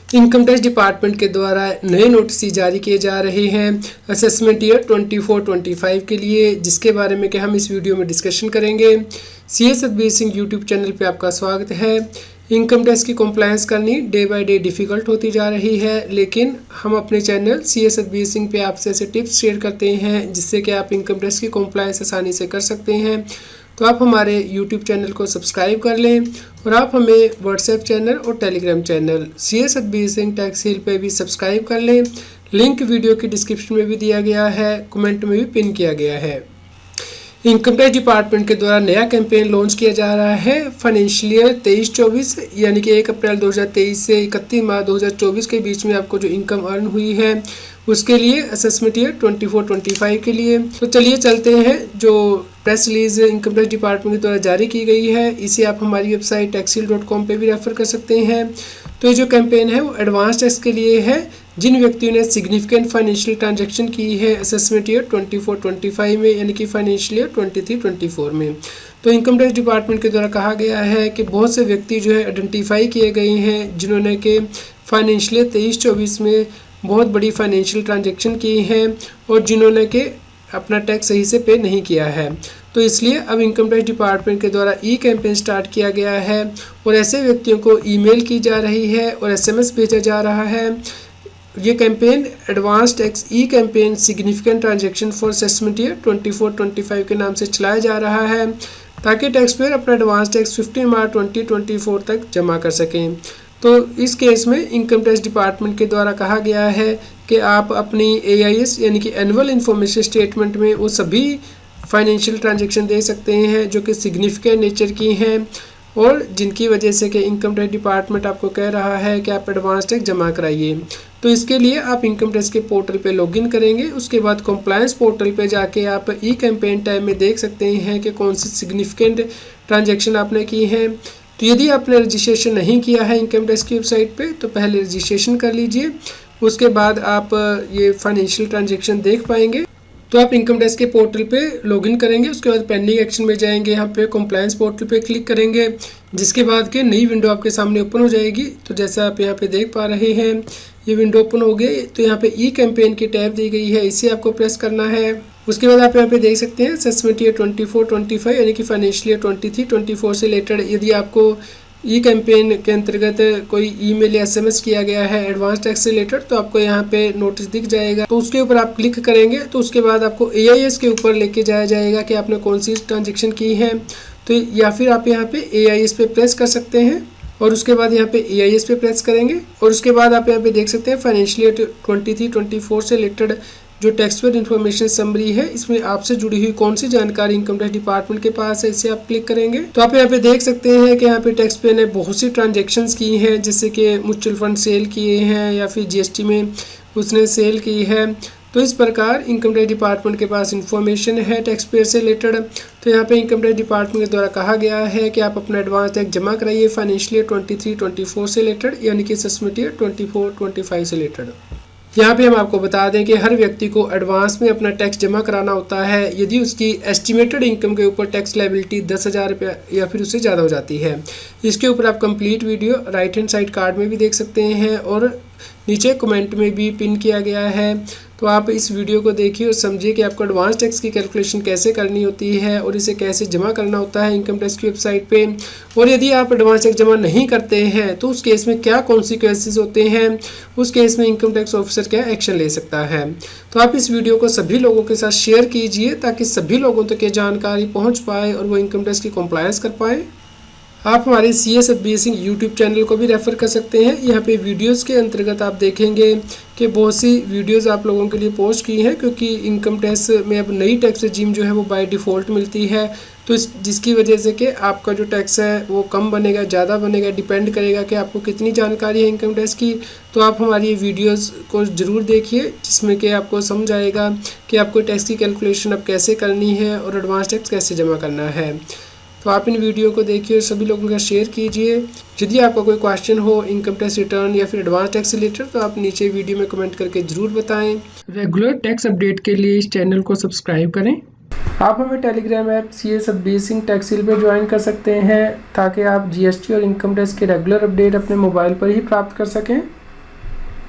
Income tax department के द्वारा नए नोटिस जारी किए जा रहे हैं असेसमेंट ईयर 24-25 के लिए, जिसके बारे में कि हम इस वीडियो में डिस्कशन करेंगे। CA Satbir Singh YouTube channel पे आपका स्वागत है। इनकम टैक्स की कंप्लायंस करनी डे बाय डे डिफ़िकल्ट होती जा रही है, लेकिन हम अपने चैनल सीए सतबीर सिंह पे आपसे ऐसे टिप्स शेयर करते हैं जिससे कि आप इनकम टैक्स की कंप्लायंस आसानी से कर सकते हैं। तो आप हमारे YouTube चैनल को सब्सक्राइब कर लें और आप हमें व्हाट्सएप चैनल और Telegram channel CA Satbir Singh tax heal पे भी सब्सक्राइब कर लें। लिंक वीडियो की डिस्क्रिप्शन में भी दिया गया है, कमेंट में भी पिन किया गया है। इनकम टैक्स डिपार्टमेंट के द्वारा नया कैंपेन लॉन्च किया जा रहा है फाइनेंशियल ईयर 23-24, यानी कि 1 अप्रैल 2023 से 31 मार्च 2024 के बीच में आपको जो इनकम अर्न हुई है उसके लिए असेसमेंट ईयर 24-25 के लिए। तो चलिए चलते हैं। जो press release income tax department के द्वारा जारी की गई है, इसे आप हमारी वेबसाइट taxil.com पे भी रेफर कर सकते हैं। तो ये जो कैंपेन है वो एडवांस टैक्स के लिए है जिन व्यक्तियों ने सिग्निफिकेंट फाइनेंशियल ट्रांजैक्शन की है असेसमेंट ईयर 24-25 में, यानी कि फाइनेंशियल ईयर 23-24 में। तो इनकम टैक्स डिपार्टमेंट के द्वारा कहा गया है कि बहुत से व्यक्ति जो है आइडेंटिफाई किए गए हैं जिन्होंने कि फाइनेंशियल ईयर 23-24 में बहुत बड़ी फाइनेंशियल ट्रांजैक्शन की हैं और जिन्होंने कि अपना टैक्स सही से पे नहीं किया है। तो इसलिए अब इनकम टैक्स डिपार्टमेंट के द्वारा ई कैंपेन स्टार्ट किया गया है और ऐसे व्यक्तियों को ईमेल की जा रही है और एसएमएस भेजा जा रहा है। ये campaign advance tax e campaign significant transaction for assessment year 24-25 के नाम से चलाया जा रहा है ताकि टैक्स पेयर अपना एडवांस टैक्स 15 मार्च 2024 तक जमा कर सकें। तो इस केस में इनकम टैक्स डिपार्टमेंट के द्वारा कहा गया है कि आप अपनी एआईएस यानी कि एनुअल इंफॉर्मेशन स्टेटमेंट में वो सभी फाइनेंशियल ट्रांजैक्शन दे सकते हैं जो कि सिग्निफिकेंट नेचर की हैं और जिनकी वजह से कि इनकम टैक्स डिपार्टमेंट आपको कह रहा है कि आप एडवांस टैक्स जमा कराइए। तो इसके लिए आप इनकम टैक्स के पोर्टल पे लॉगिन करेंगे, उसके बाद कंप्लायंस पोर्टल पे जाके आप ई कैंपेन टैब में देख सकते हैं कि कौन सी सिग्निफिकेंट ट्रांजैक्शन आपने की है। तो यदि आपने रजिस्ट्रेशन नहीं किया है इनकम टैक्स की वेबसाइट पे तो पहले रजिस्ट्रेशन कर लीजिए, उसके बाद आप ये फाइनेंशियल ट्रांजैक्शन देख पाएंगे। तो आप इनकम टैक्स के पोर्टल पे लॉगिन करेंगे, उसके बाद पेंडिंग एक्शन में जाएंगे, यहाँ पे कंप्लायंस पोर्टल पे क्लिक करेंगे, जिसके बाद के नई विंडो आपके सामने ओपन हो जाएगी। तो जैसा आप यहाँ पे देख पा रहे हैं ये विंडो ओपन हो गई। तो यहाँ पे ई कैंपेन की टैब दी गई है, इसे आपको प्रेस करना है। उसके बाद आप यहाँ पे देख सकते हैं असेसमेंट ईयर 24-25 यानी कि फाइनेंशियल ईयर 23-24 से रिलेटेड यदि आपको ई कैंपेन के अंतर्गत कोई ईमेल या एसएमएस किया गया है एडवांस टैक्स से रिलेटेड तो आपको यहाँ पे नोटिस दिख जाएगा। तो उसके ऊपर आप क्लिक करेंगे तो उसके बाद आपको एआईएस के ऊपर लेके जाया जाएगा कि आपने कौन सी ट्रांजैक्शन की है। तो या फिर आप यहाँ पे एआईएस पे प्रेस कर सकते हैं और उसके बाद यहाँ पे एआईएस पे प्रेस करेंगे और उसके बाद आप यहाँ पे देख सकते हैं फाइनेंशियल ईयर 23-24 से रिलेटेड जो टैक्स पेयर इन्फॉर्मेशन समरी है इसमें आपसे जुड़ी हुई कौन सी जानकारी इनकम टैक्स डिपार्टमेंट के पास है, इसे आप क्लिक करेंगे। तो आप यहाँ पे देख सकते हैं कि यहाँ पे टैक्स पेयर ने बहुत सी ट्रांजैक्शंस की हैं, जैसे कि म्यूचुअल फंड सेल किए हैं या फिर जीएसटी में उसने सेल की है। तो इस प्रकार इनकम टैक्स डिपार्टमेंट के पास इंफॉर्मेशन है टैक्स पेयर से रिलेटेड। तो यहाँ पे इनकम टैक्स डिपार्टमेंट के द्वारा कहा गया है कि आप अपना एडवांस टैक्स जमा कराइए फाइनेंशियल ईयर 23-24 से रिलेटेड, यानी कि असेसमेंट ईयर 24-25 से रिलेटेड। यहाँ पे हम आपको बता दें कि हर व्यक्ति को एडवांस में अपना टैक्स जमा कराना होता है यदि उसकी एस्टिमेटेड इनकम के ऊपर टैक्स लायबिलिटी 10,000 रुपया या फिर उससे ज़्यादा हो जाती है। इसके ऊपर आप complete video right hand side card में भी देख सकते हैं और नीचे कमेंट में भी पिन किया गया है। तो आप इस वीडियो को देखिए और समझिए कि आपको एडवांस टैक्स की कैलकुलेशन कैसे करनी होती है और इसे कैसे जमा करना होता है इनकम टैक्स की वेबसाइट पे। और यदि आप एडवांस टैक्स जमा नहीं करते हैं तो उस केस में क्या कॉन्सिक्वेंसेस होते हैं, उस केस में इनकम टैक्स ऑफिसर क्या एक्शन ले सकता है। तो आप इस वीडियो को सभी लोगों के साथ शेयर कीजिए ताकि सभी लोगों तक ये जानकारी पहुँच पाए और वो इनकम टैक्स की कंप्लायंस कर पाएँ। आप हमारे CA Satbir Singh YouTube channel को भी रेफ़र कर सकते हैं। यहाँ पे वीडियोस के अंतर्गत आप देखेंगे कि बहुत सी वीडियोस आप लोगों के लिए पोस्ट की हैं, क्योंकि इनकम टैक्स में अब नई टैक्स रजीम जो है वो बाय डिफ़ॉल्ट मिलती है। तो जिसकी वजह से कि आपका जो टैक्स है वो कम बनेगा ज़्यादा बनेगा, डिपेंड करेगा कि आपको कितनी जानकारी है इनकम टैक्स की। तो आप हमारी वीडियोज़ को ज़रूर देखिए जिसमें कि आपको समझ आएगा कि आपको टैक्स की कैलकुलेशन अब कैसे करनी है और एडवांस टैक्स कैसे जमा करना है। तो आप इन वीडियो को देखिए और सभी लोगों का शेयर कीजिए। यदि आपका कोई क्वेश्चन हो इनकम टैक्स रिटर्न या फिर एडवांस टैक्स से रिलेटेड तो आप नीचे वीडियो में कमेंट करके ज़रूर बताएं। रेगुलर टैक्स अपडेट के लिए इस चैनल को सब्सक्राइब करें। आप हमें Telegram app CA Satbir Singh tax heal पे ज्वाइन कर सकते हैं ताकि आप जीएसटी और इनकम टैक्स के रेगुलर अपडेट अपने मोबाइल पर ही प्राप्त कर सकें।